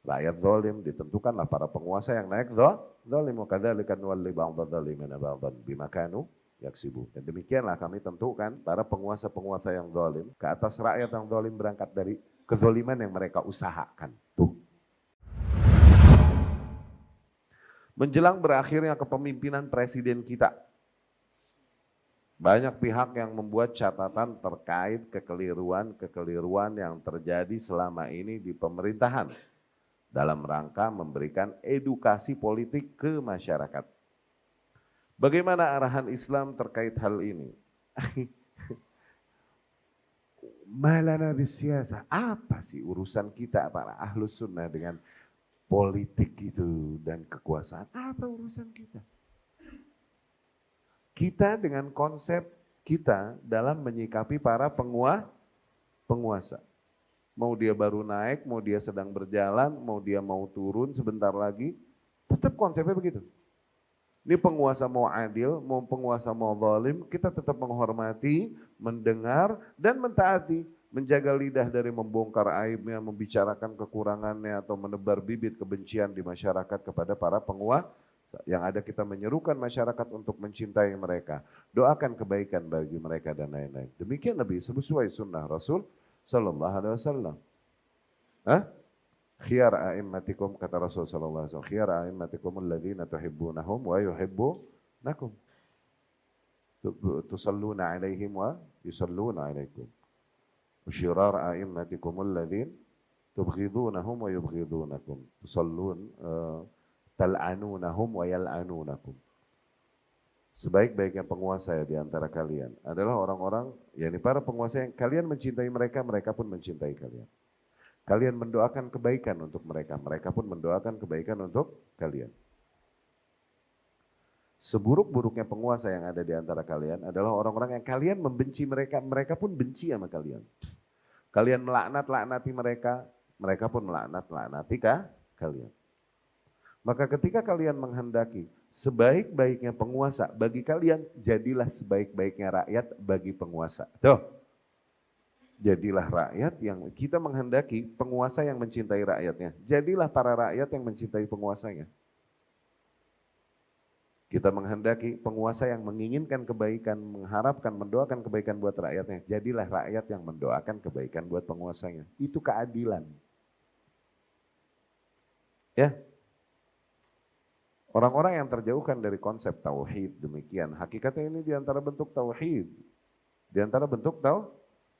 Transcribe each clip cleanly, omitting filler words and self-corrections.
rakyat zalim, ditentukanlah para penguasa yang naik zalim. Wa kadzalika nuwalli ba'dadh dhalimina ba'dhan bima kanu yaksibun. Dan demikianlah kami tentukan para penguasa-penguasa yang zalim ke atas rakyat yang zalim berangkat dari kezaliman yang mereka usahakan. Tuh. Menjelang berakhirnya kepemimpinan presiden kita, banyak pihak yang membuat catatan terkait kekeliruan yang terjadi selama ini di pemerintahan dalam rangka memberikan edukasi politik ke masyarakat. Bagaimana arahan Islam terkait hal ini? Malana bisyasa, apa sih urusan kita para ahlus sunnah dengan politik itu dan kekuasaan? Apa urusan kita? Kita dengan konsep kita dalam menyikapi para penguasa. Mau dia baru naik, mau dia sedang berjalan, mau dia mau turun sebentar lagi, tetap konsepnya begitu. Ini penguasa mau adil, mau penguasa mau zalim, kita tetap menghormati, mendengar, dan mentaati. Menjaga lidah dari membongkar aibnya, membicarakan kekurangannya, atau menebar bibit kebencian di masyarakat kepada para penguasa. Yang ada kita menyerukan masyarakat untuk mencintai mereka. Doakan kebaikan bagi mereka dan lain-lain. Demikian Nabi sesuai sunnah Rasul Sallallahu Alaihi Wasallam. Khiyar a'immatikum, kata Rasul Sallallahu Alaihi Wasallam. Khiyar a'immatikum alladhina tuhibbunahum wa yuhibbunakum. Tusalluna alaihim wa yusalluna alaikum. Syirar a'immatikum alladhin tubghidunahum wa yubghidunakum. Tusallun tal'anunahum wa yal'anunakum. Sebaik-baiknya penguasa ya di antara kalian adalah orang-orang, yakni para penguasa yang kalian mencintai mereka, mereka pun mencintai kalian. Kalian mendoakan kebaikan untuk mereka, mereka pun mendoakan kebaikan untuk kalian. Seburuk-buruknya penguasa yang ada di antara kalian adalah orang-orang yang kalian membenci mereka, mereka pun benci sama kalian. Kalian melaknat-laknati mereka, mereka pun melaknat-laknati kalian. Maka ketika kalian menghendaki sebaik-baiknya penguasa bagi kalian, jadilah sebaik-baiknya rakyat bagi penguasa. Tuh. Jadilah rakyat yang kita menghendaki penguasa yang mencintai rakyatnya. Jadilah para rakyat yang mencintai penguasanya. Kita menghendaki penguasa yang menginginkan kebaikan, mengharapkan, mendoakan kebaikan buat rakyatnya. Jadilah rakyat yang mendoakan kebaikan buat penguasanya. Itu keadilan. Ya. Orang-orang yang terjauhkan dari konsep tauhid demikian. Hakikatnya ini diantara bentuk tauhid. Diantara bentuk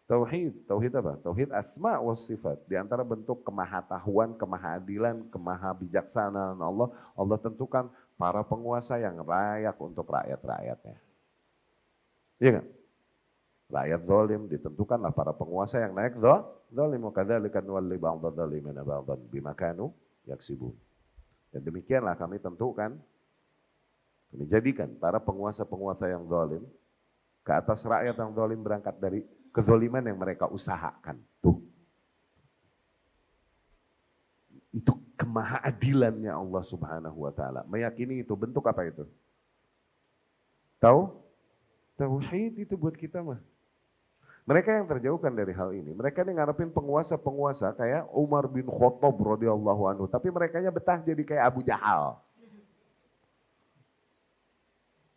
tauhid. Tauhid apa? Tauhid asma wa sifat. Diantara bentuk kemahatahuan, kemahadilan, kemahabijaksanaan Allah. Allah tentukan para penguasa yang layak untuk rakyat-rakyatnya. Iya kan? Rakyat zalim ditentukanlah para penguasa yang naik zalim. Wa kadzalika nuwalli ba'dadh dhalimina ba'dhan bima kanu yaksibun. Dan demikianlah kami tentukan, kami jadikan para penguasa-penguasa yang zalim ke atas rakyat yang zalim berangkat dari kezaliman yang mereka usahakan. Tuh. Itu kemahaadilannya Allah Subhanahu wa taala. Meyakini itu bentuk apa itu? Tauhid itu buat kita mah. Mereka yang terjauhkan dari hal ini, mereka yang ngarepin penguasa-penguasa kayak Umar bin Khattab radhiyallahu anhu, tapi merekanya betah jadi kayak Abu Jahal.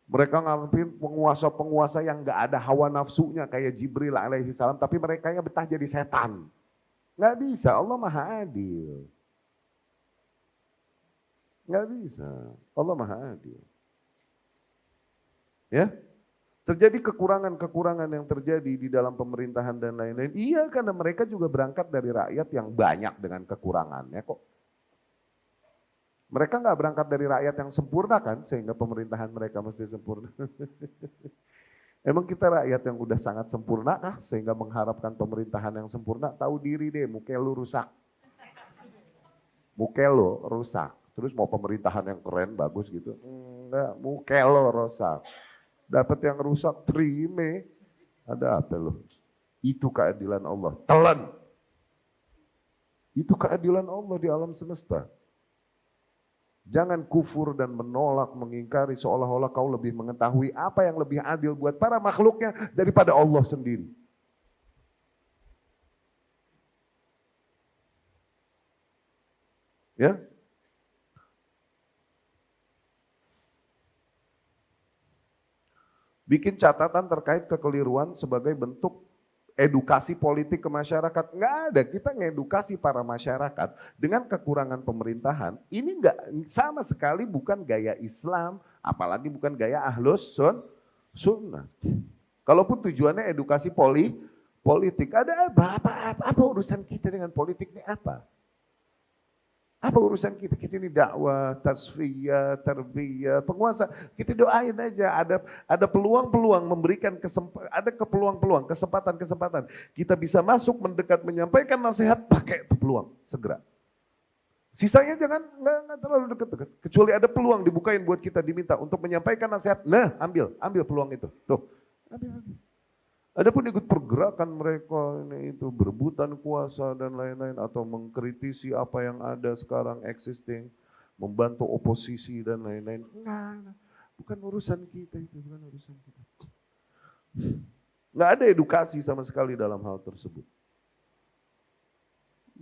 Mereka ngarepin penguasa-penguasa yang gak ada hawa nafsunya kayak Jibril alaihi salam, tapi merekanya betah jadi setan. Gak bisa, Allah maha adil. Gak bisa, Allah maha adil. Ya? Terjadi kekurangan-kekurangan yang terjadi di dalam pemerintahan dan lain-lain. Iya, karena mereka juga berangkat dari rakyat yang banyak dengan kekurangannya kok. Mereka nggak berangkat dari rakyat yang sempurna kan, sehingga pemerintahan mereka mesti sempurna. Emang kita rakyat yang udah sangat sempurna kah, sehingga mengharapkan pemerintahan yang sempurna? Tahu diri deh, muka lu rusak. Muka lu rusak. Terus mau pemerintahan yang keren, bagus gitu. Enggak, muka lu rusak. Dapat yang rusak, terima. Ada apa loh? Itu keadilan Allah. Telan. Itu keadilan Allah di alam semesta. Jangan kufur dan menolak, mengingkari seolah-olah kau lebih mengetahui apa yang lebih adil buat para makhluknya daripada Allah sendiri. Ya. Bikin catatan terkait kekeliruan sebagai bentuk edukasi politik ke masyarakat. Nggak ada, kita ngedukasi para masyarakat dengan kekurangan pemerintahan. Ini nggak sama sekali bukan gaya Islam, apalagi bukan gaya Ahlus Sunnah. Kalaupun tujuannya edukasi politik, ada apa urusan kita dengan politik ini apa? Apa urusan kita? Kita ini dakwah, tasfiyah, tarbiyah, penguasa. Kita doain aja, ada peluang-peluang memberikan peluang-peluang, kesempatan-kesempatan. Kita bisa masuk, mendekat, menyampaikan nasihat, pakai itu peluang, segera. Sisanya jangan nggak terlalu dekat-dekat. Kecuali ada peluang dibukain buat kita diminta untuk menyampaikan nasihat. Nah, ambil peluang itu. Tuh, ambil. Adapun ikut pergerakan mereka ini itu berebutan kuasa dan lain-lain atau mengkritisi apa yang ada sekarang existing, membantu oposisi dan lain-lain. Enggak, bukan urusan kita itu, bukan urusan kita. Enggak ada edukasi sama sekali dalam hal tersebut.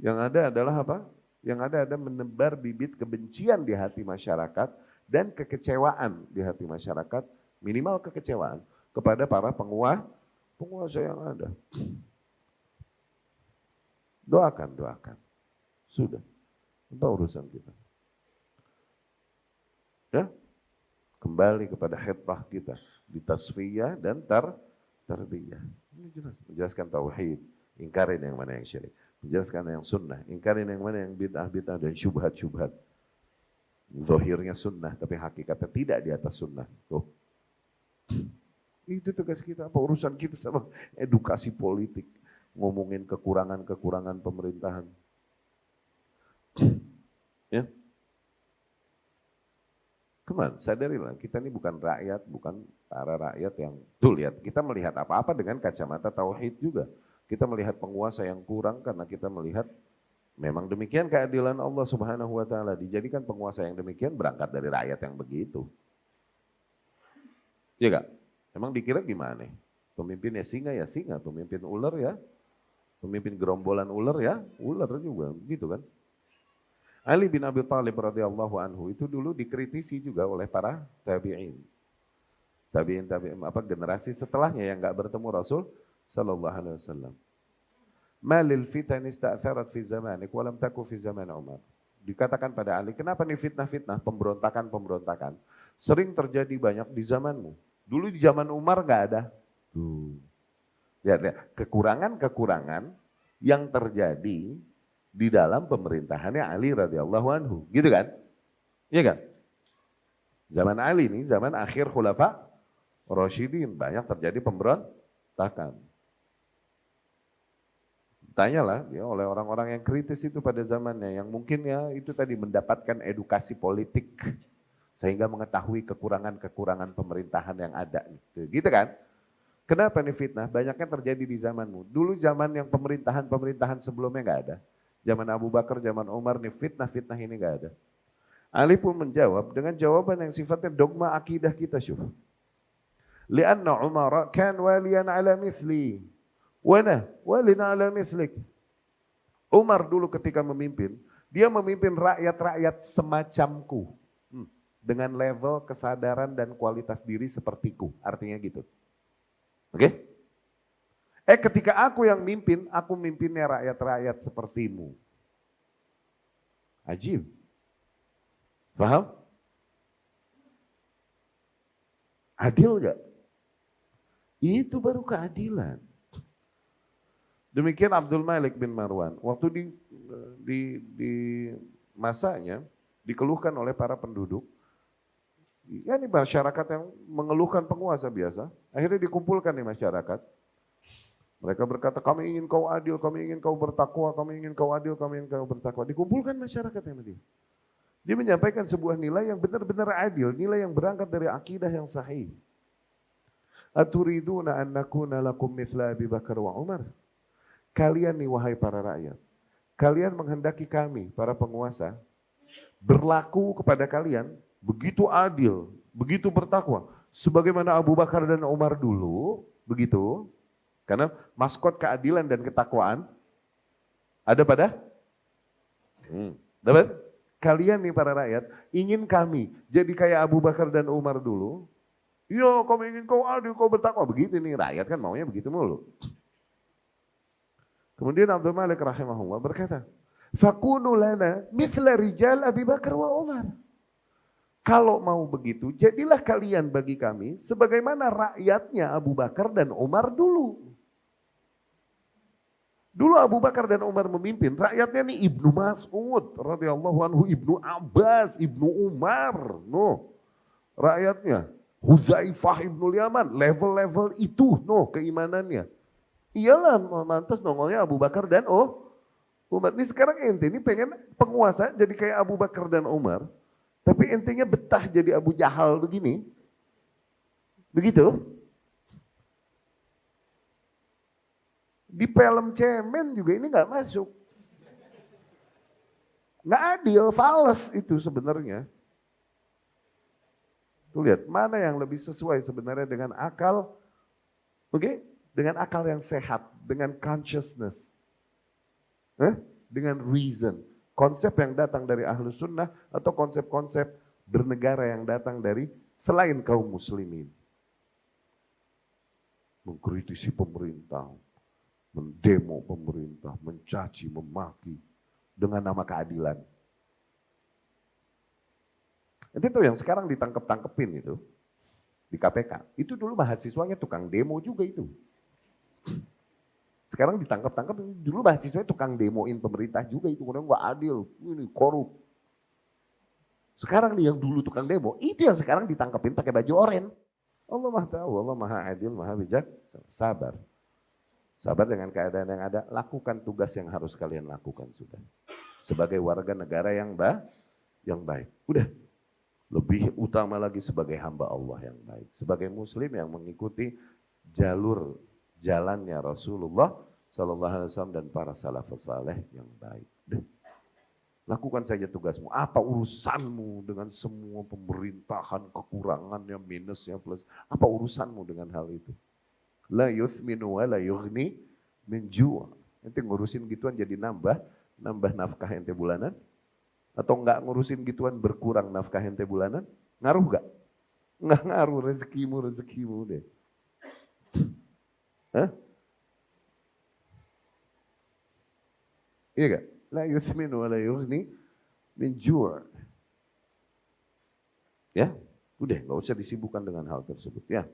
Yang ada adalah apa? Yang ada menebar bibit kebencian di hati masyarakat dan kekecewaan di hati masyarakat, minimal kekecewaan kepada para penguasa yang ada. Doakan. Sudah. Itu urusan kita. Ya? Kembali kepada hitbah kita. Di tasfiyah dan tarbiyah. Ini jelas. Menjelaskan tauhid. Ingkarin yang mana yang syirik. Menjelaskan yang sunnah. Ingkarin yang mana yang bid'ah-bid'ah dan syubhat-syubhat. Zahirnya sunnah, tapi hakikatnya tidak di atas sunnah. Tuh. Itu tugas kita, apa urusan kita sama edukasi politik, ngomongin kekurangan-kekurangan pemerintahan. Ya. Kemana? Sadarilah, kita ini bukan rakyat, bukan para rakyat yang tuh lihat, kita melihat apa-apa dengan kacamata tauhid juga. Kita melihat penguasa yang kurang karena kita melihat memang demikian keadilan Allah Subhanahu wa taala, dijadikan penguasa yang demikian berangkat dari rakyat yang begitu. Iya enggak? Emang dikira gimana? Pemimpinnya singa ya singa, pemimpin ular ya, pemimpin gerombolan ular ya, ular juga, gitu kan. Ali bin Abi Thalib radhiyallahu anhu itu dulu dikritisi juga oleh para tabi'in. Tabi'in generasi setelahnya yang enggak bertemu Rasul sallallahu alaihi wasallam. Malil fitan ista'tharat fi zamanik wa lam taku fi zaman Umar. Dikatakan pada Ali, kenapa nih fitnah-fitnah, pemberontakan sering terjadi banyak di zamanmu? Dulu di zaman Umar nggak ada. Lihat, kekurangan-kekurangan yang terjadi di dalam pemerintahannya Ali radhiyallahu anhu, gitu kan? Iya kan? Zaman Ali ini zaman akhir khulafa Rasyidin, banyak terjadi pemberontakan. Tanyalah ya, oleh orang-orang yang kritis itu pada zamannya, yang mungkin ya itu tadi mendapatkan edukasi politik. Sehingga mengetahui kekurangan-kekurangan pemerintahan yang ada. Gitu kan? Kenapa nih fitnah? Banyaknya terjadi di zamanmu. Dulu zaman yang pemerintahan sebelumnya nggak ada. Zaman Abu Bakar, zaman Umar nih fitnah-fitnah ini nggak ada. Ali pun menjawab dengan jawaban yang sifatnya dogma akidah kita. Syuf. Lianna Umar kan waliyan ala mithli. Wana walina ala mithlik. Umar dulu ketika memimpin, dia memimpin rakyat-rakyat semacamku. Dengan level kesadaran dan kualitas diri sepertiku. Artinya gitu. Oke? Ketika aku yang mimpin, aku mimpinnya rakyat-rakyat sepertimu. Ajib. Paham? Adil gak? Itu baru keadilan. Demikian Abdul Malik bin Marwan. Waktu di masanya dikeluhkan oleh para penduduk. Ya ini masyarakat yang mengeluhkan penguasa biasa. Akhirnya dikumpulkan nih masyarakat. Mereka berkata, kami ingin kau adil, kami ingin kau bertakwa, kami ingin kau adil, kami ingin kau bertakwa. Dikumpulkan masyarakat yang dia. Dia menyampaikan sebuah nilai yang benar-benar adil, nilai yang berangkat dari akidah yang sahih. Aturiduna an nakuna lakum mithla Abi Bakar wa Umar. Kalian nih wahai para rakyat, kalian menghendaki kami, para penguasa, berlaku kepada kalian begitu adil, begitu bertakwa. Sebagaimana Abu Bakar dan Umar dulu, begitu. Karena maskot keadilan dan ketakwaan ada pada dapat kalian nih para rakyat, ingin kami jadi kayak Abu Bakar dan Umar dulu? Yo, kau ingin kau adil, kau bertakwa. Begitu nih, rakyat kan maunya begitu mulu. Kemudian Abdul Malik rahimahullah berkata, Fakunu lana mithla rijal Abi Bakar wa Umar. Kalau mau begitu, jadilah kalian bagi kami sebagaimana rakyatnya Abu Bakar dan Umar dulu. Dulu Abu Bakar dan Umar memimpin, rakyatnya nih Ibnu Mas'ud radhiyallahu anhu, Ibnu Abbas, Ibnu Umar, rakyatnya Huzaifah Ibnu Yaman, level-level itu, keimanannya. Iyalah, mantas nongolnya Abu Bakar dan Umar. Ini sekarang ente ini pengen penguasa jadi kayak Abu Bakar dan Umar, tapi entenya betah jadi Abu Jahal begini, begitu? Di film cemen juga ini nggak masuk. Nggak adil, fals itu sebenarnya. Tuh lihat, mana yang lebih sesuai sebenarnya dengan akal, oke? Dengan akal yang sehat, dengan consciousness, dengan reason. Konsep yang datang dari Ahlus Sunnah atau konsep-konsep bernegara yang datang dari selain kaum muslimin. Mengkritisi pemerintah, mendemo pemerintah, mencaci, memaki dengan nama keadilan. Itu yang sekarang ditangkep-tangkepin itu di KPK. Itu dulu mahasiswanya tukang demo juga itu. Sekarang ditangkap-tangkap, dulu mahasiswanya tukang demoin pemerintah juga itu, kemudian nggak adil, ini korup. Sekarang nih yang dulu tukang demo, itu yang sekarang ditangkepin pakai baju oranye. Allah Maha tahu, Allah Maha adil, Maha bijak, sabar. Sabar dengan keadaan yang ada, lakukan tugas yang harus kalian lakukan sudah. Sebagai warga negara yang baik. Udah, lebih utama lagi sebagai hamba Allah yang baik. Sebagai muslim yang mengikuti jalur jalannya Rasulullah Sallallahu Alaihi Wasallam dan para salafus saleh yang baik. Udah. Lakukan saja tugasmu. Apa urusanmu dengan semua pemerintahan, kekurangannya, minusnya, plus? Apa urusanmu dengan hal itu? La yuthminu wa la yughni min ju'. Ente ngurusin gituan jadi nambah nafkah ente bulanan? Atau enggak ngurusin gituan berkurang nafkah ente bulanan? Ngaruh enggak? Enggak ngaruh, rezekimu deh. Hah? Iya enggak? La yuthminu wa la yughni min ju'. Ya, udah enggak usah disibukkan dengan hal tersebut ya.